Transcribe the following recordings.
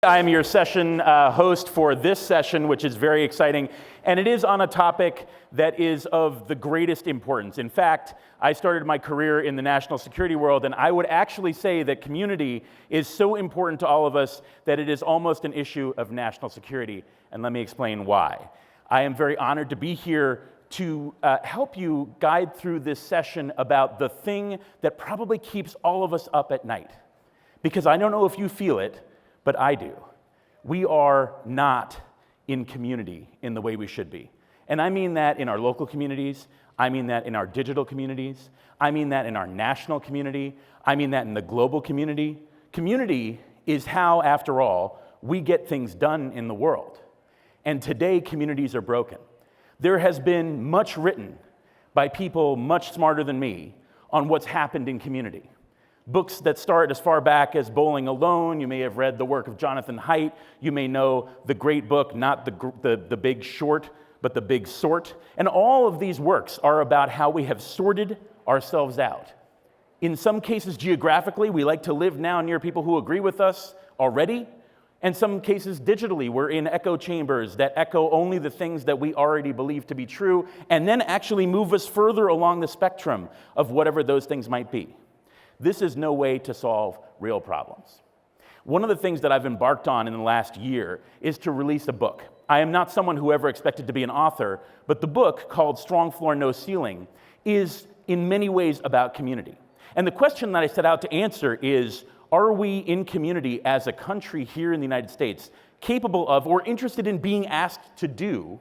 I'm your session host for this session, which is very exciting, and it is on a topic that is of the greatest importance. In fact, I started my career in the national security world, and I would actually say that community is so important to all of us that it is almost an issue of national security, and let me explain why. I am very honored to be here to help you guide through this session about the thing that probably keeps all of us up at night. Because I don't know if you feel it, but I do. We are not in community in the way we should be. And I mean that in our local communities, I mean that in our digital communities, I mean that in our national community, I mean that in the global community. Community is how, after all, we get things done in the world. And today, communities are broken. There has been much written by people much smarter than me on what's happened in community. Books that start as far back as Bowling Alone. You may have read the work of Jonathan Haidt. You may know the great book, not the Big Short, but The Big Sort. And all of these works are about how we have sorted ourselves out. In some cases, geographically, we like to live now near people who agree with us already. In some cases, digitally, we're in echo chambers that echo only the things that we already believe to be true, and then actually move us further along the spectrum of whatever those things might be. This is no way to solve real problems. One of the things that I've embarked on in the last year is to release a book. I am not someone who ever expected to be an author, but the book, called Strong Floor, No Ceiling, is in many ways about community. And the question that I set out to answer is, are we in community as a country here in the United States capable of or interested in being asked to do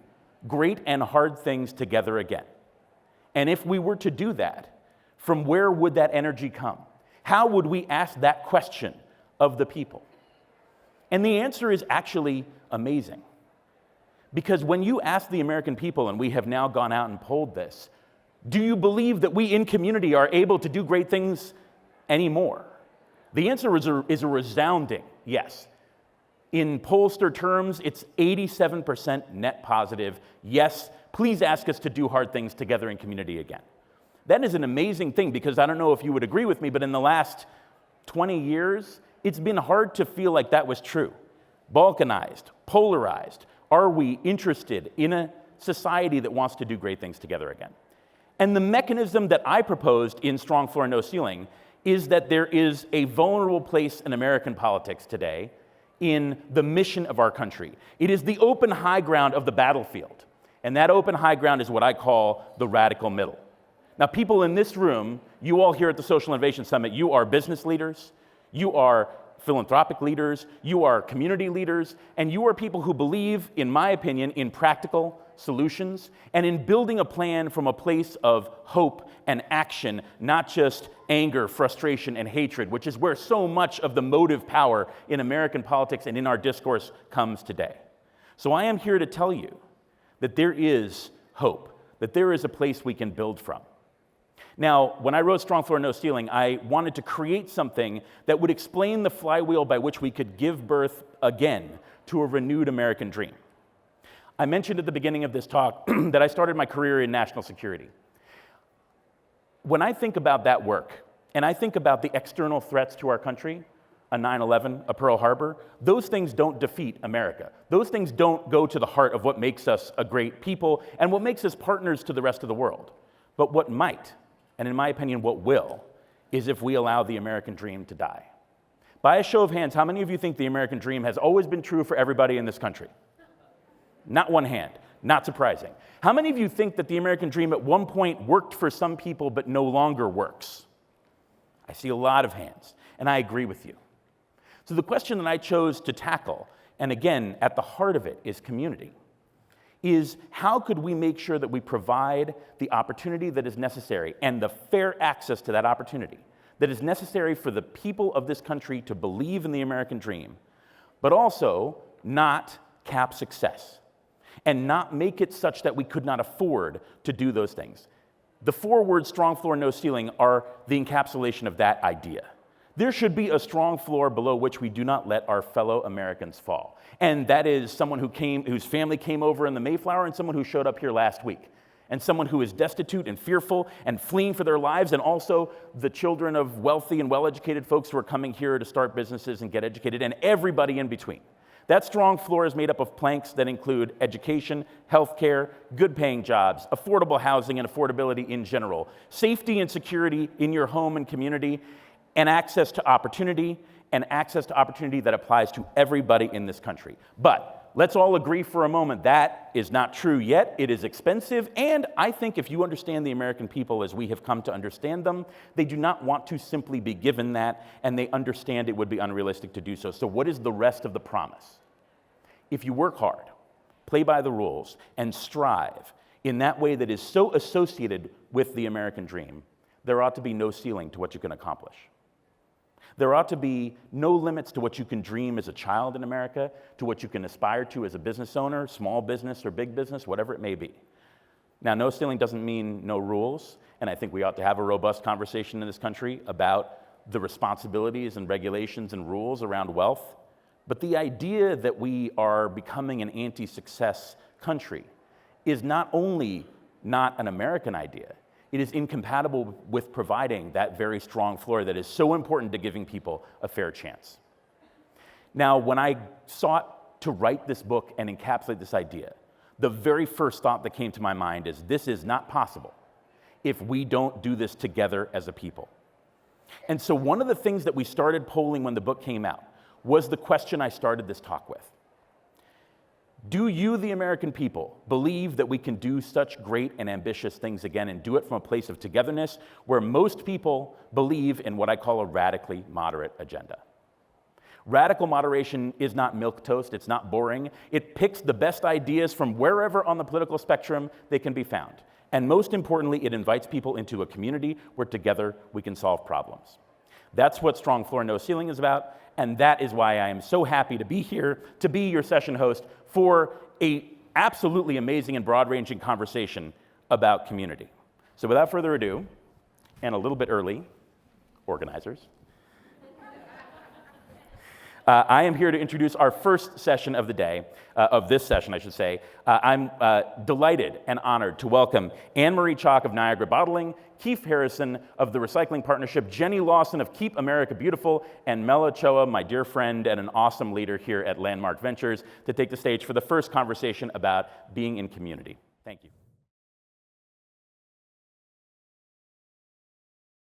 great and hard things together again? And if we were to do that, from where would that energy come? How would we ask that question of the people? And the answer is actually amazing. Because when you ask the American people, and we have now gone out and polled this, do you believe that we in community are able to do great things anymore? The answer is a resounding yes. In pollster terms, it's 87% net positive. Yes, please ask us to do hard things together in community again. That is an amazing thing, because I don't know if you would agree with me, but in the last 20 years, it's been hard to feel like that was true. Balkanized, polarized. Are we interested in a society that wants to do great things together again? And the mechanism that I proposed in Strong Floor, No Ceiling is that there is a vulnerable place in American politics today in the mission of our country. It is the open high ground of the battlefield. And that open high ground is what I call the radical middle. Now, people in this room, you all here at the Social Innovation Summit, you are business leaders, you are philanthropic leaders, you are community leaders, and you are people who believe, in my opinion, in practical solutions and in building a plan from a place of hope and action, not just anger, frustration, and hatred, which is where so much of the motive power in American politics and in our discourse comes today. So I am here to tell you that there is hope, that there is a place we can build from. Now, when I wrote Strong Floor, No Ceiling, I wanted to create something that would explain the flywheel by which we could give birth again to a renewed American dream. I mentioned at the beginning of this talk that I started my career in national security. When I think about that work, and I think about the external threats to our country, a 9/11, a Pearl Harbor, those things don't defeat America. Those things don't go to the heart of what makes us a great people and what makes us partners to the rest of the world. But what might, and in my opinion, what will, is if we allow the American dream to die. By a show of hands, how many of you think the American dream has always been true for everybody in this country? Not one hand, not surprising. How many of you think that the American dream at one point worked for some people but no longer works? I see a lot of hands, and I agree with you. So the question that I chose to tackle, and again, at the heart of it is community, is how could we make sure that we provide the opportunity that is necessary and the fair access to that opportunity that is necessary for the people of this country to believe in the American dream, but also not cap success and not make it such that we could not afford to do those things. The 4 words Strong Floor, No Ceiling are the encapsulation of that idea. There should be a strong floor below which we do not let our fellow Americans fall. And that is someone whose family came over in the Mayflower and someone who showed up here last week. and someone who is destitute and fearful and fleeing for their lives, and also the children of wealthy and well-educated folks who are coming here to start businesses and get educated, and everybody in between. That strong floor is made up of planks that include education, healthcare, good-paying jobs, affordable housing and affordability in general, safety and security in your home and community, and access to opportunity that applies to everybody in this country. But let's all agree for a moment that is not true yet. It is expensive, and I think if you understand the American people as we have come to understand them, they do not want to simply be given that, and they understand it would be unrealistic to do so. So what is the rest of the promise? If you work hard, play by the rules, and strive in that way that is so associated with the American dream, there ought to be no ceiling to what you can accomplish. There ought to be no limits to what you can dream as a child in America, to what you can aspire to as a business owner, small business or big business, whatever it may be. Now, no ceiling doesn't mean no rules, and I think we ought to have a robust conversation in this country about the responsibilities and regulations and rules around wealth. But the idea that we are becoming an anti-success country is not only not an American idea, it is incompatible with providing that very strong floor that is so important to giving people a fair chance. Now, when I sought to write this book and encapsulate this idea, the very first thought that came to my mind is this is not possible if we don't do this together as a people. And so one of the things that we started polling when the book came out was the question I started this talk with. Do you, the American people, believe that we can do such great and ambitious things again and do it from a place of togetherness where most people believe in what I call a radically moderate agenda? Radical moderation is not milquetoast, it's not boring. It picks the best ideas from wherever on the political spectrum they can be found. And most importantly, it invites people into a community where together we can solve problems. That's what Strong Floor, No Ceiling is about, and that is why I am so happy to be here, to be your session host for an absolutely amazing and broad-ranging conversation about community. So without further ado, and a little bit early, organizers, I am here to introduce our first session of the day, of this session, I should say. I'm delighted and honored to welcome Anne-Marie Chalk of Niagara Bottling, Keith Harrison of the Recycling Partnership, Jenny Lawson of Keep America Beautiful, and Mel Ochoa, my dear friend and an awesome leader here at Landmark Ventures, to take the stage for the first conversation about being in community. Thank you.